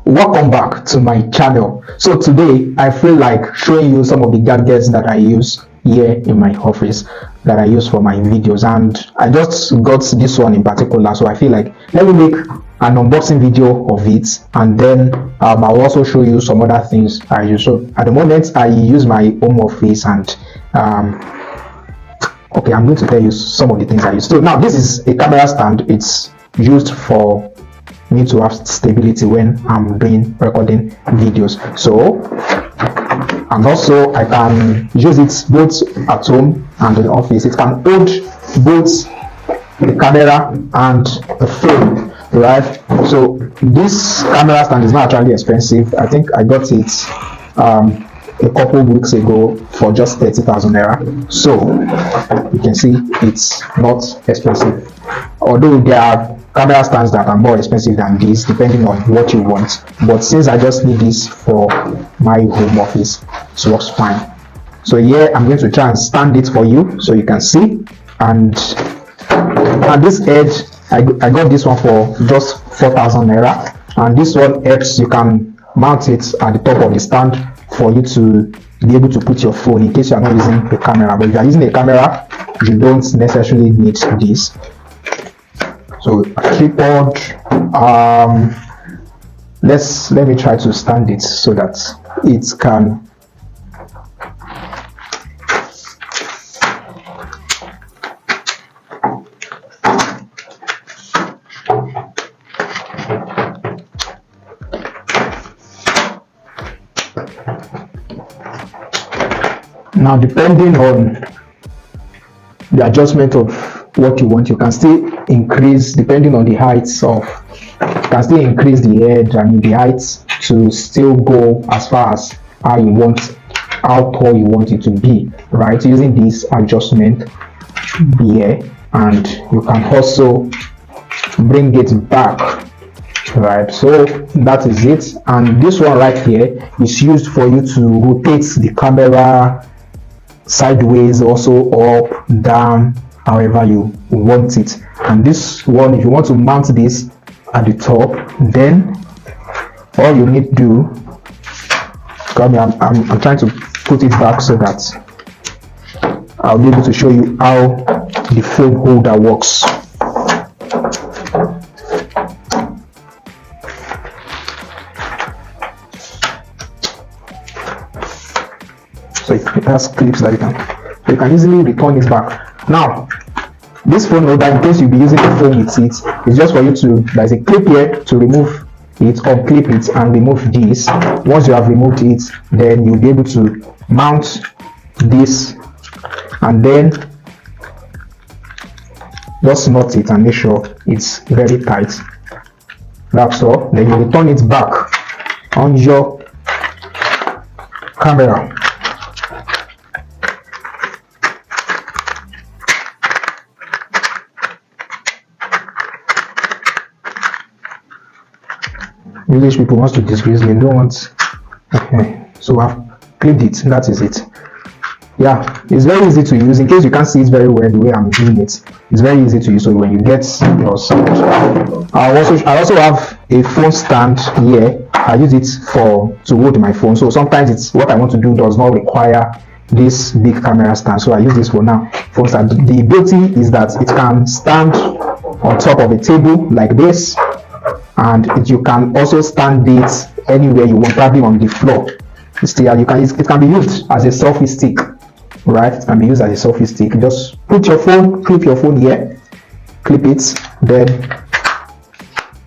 Welcome back to my channel. So today I feel like showing you some of the gadgets that I use here in my office, that I use for my videos, and I just got this one in particular, so I feel like let me make an unboxing video of it, and then I'll also show you some other things I use. So at the moment I use my home office, and okay, I'm going to tell you some of the things I use. So now this is a camera stand. It's used for me to have stability when I'm recording videos. So, and also I can use it both at home and in the office. It can hold both the camera and the phone, right? So this camera stand is not actually expensive. I think I got it a couple weeks ago for just 30,000 naira. So you can see it's not expensive, although there are camera stands that are more expensive than this depending on what you want, but since I just need this for my home office, it works fine. So here I'm going to try and stand it for you so you can see. And at this edge I got this one for just 4,000 naira, and this one helps. You can mount it at the top of the stand for you to be able to put your phone in case you are not using a camera. But if you are using a camera, you don't necessarily need this. So a tripod, let me try to stand it so that it can now, depending on the adjustment of what you want, you can still increase depending on the heights of, you can still increase the edge and the heights to still go as far as how tall you want it to be, right? Using this adjustment here, and you can also bring it back, right? So that is it. And this one right here is used for you to rotate the camera sideways, also up, down, however you want it. And this one, if you want to mount this at the top, then all you need to do, I'm trying to put it back so that I'll be able to show you how the phone holder works. So it has clips that you can easily return it back. Now this phone holder, in case you'll be using the phone with it, it's just for you to, there's a clip here to remove it, unclip it and remove this. Once you have removed it, then you'll be able to mount this, and then just knot it and make sure it's very tight. That's all. Then you return it back on your camera. English people wants to disgrace me, don't want. Okay, so I've clipped it. That is it. Yeah, it's very easy to use. In case you can't see it very well the way I'm doing it, it's very easy to use. So when you get your sound, I also have a phone stand here. I use it to hold my phone. So sometimes it's what I want to do does not require this big camera stand, so I use this for now. Phone stand. The beauty is that it can stand on top of a table like this, and you can also stand it anywhere you want, probably on the floor. Still, it can be used as a selfie stick, right? It can be used as a selfie stick. Just put your phone, clip your phone here, clip it, then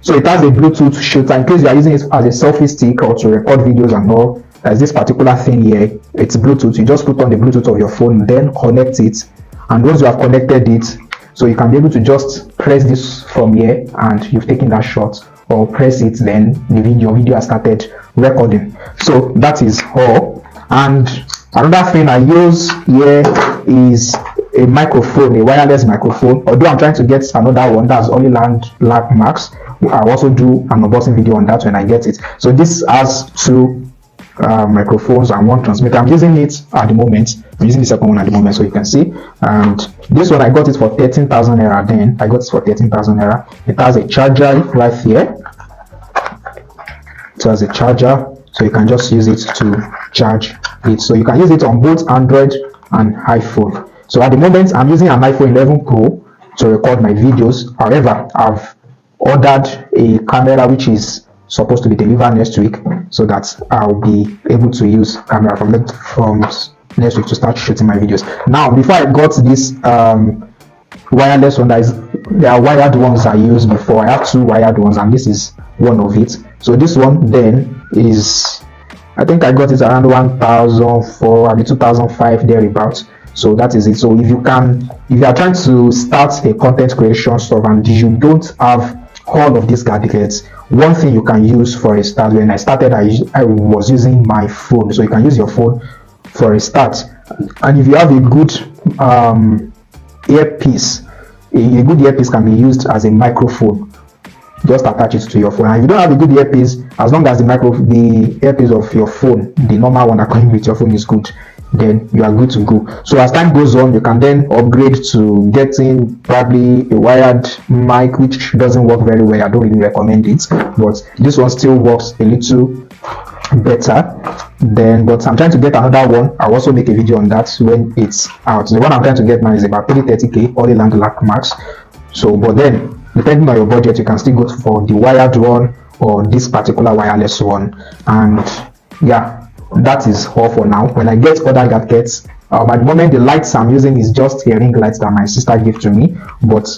so it has a Bluetooth shooter in case you are using it as a selfie stick or to record videos and all. There's this particular thing here, it's Bluetooth. You just put on the Bluetooth of your phone, then connect it, and once you have connected it, so you can be able to just press this from here and you've taken that shot, or press it, then your video has started recording. So that is all. And another thing I use here is a microphone, a wireless microphone, although I'm trying to get another one that's only landmarks. I'll also do an unboxing video on that when I get it. So this has two microphones and one transmitter. I'm using it at the moment. I'm using the second one at the moment, so you can see. And this one I got it for 13,000 naira. Then I got it for 13,000 naira. It has a charger right here. It So as a charger, so you can just use it to charge it. So you can use it on both Android and iPhone. So at the moment I'm using an iPhone 11 Pro to record my videos. However, I've ordered a camera which is supposed to be delivered next week, so that I'll be able to use camera from next week to start shooting my videos. Now, before I got this wireless one, there are wired ones I used before. I have two wired ones, and this is one of it. So this one then is, I think I got it around 1,004, I mean 2005 thereabouts. So that is it. So if you are trying to start a content creation stuff and you don't have all of these gadgets, one thing you can use for a start, when I started, I was using my phone. So you can use your phone for a start, and if you have a good earpiece, a good earpiece can be used as a microphone. Just attach it to your phone. And if you don't have a good earpiece, as long as the earpiece of your phone, the normal one that comes with your phone, is good, then you are good to go. So as time goes on, you can then upgrade to getting probably a wired mic, which doesn't work very well. I don't really recommend it, but this one still works a little better. But I'm trying to get another one. I'll also make a video on that when it's out. The one I'm trying to get now is about 330k, all the landmark max. So, but then depending on your budget, you can still go for the wired one or this particular wireless one. And yeah, that is all for now. When I get other gadgets, at the moment the lights I'm using is just a ring light that my sister gave to me, but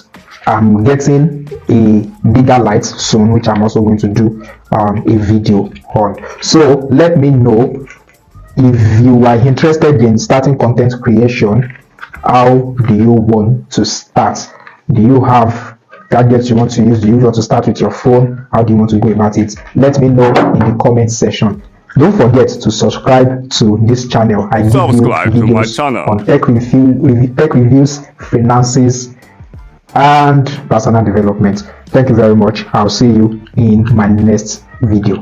I'm getting a bigger light soon, which I'm also going to do a video on. So let me know if you are interested in starting content creation. How do you want to start? Do you have gadgets you want to use? Do you want to start with your phone? How do you want to go about it? Let me know in the comment section. Don't forget to subscribe to this channel. I give you videos on tech reviews, finances, and personal development. Thank you very much. I'll see you in my next video.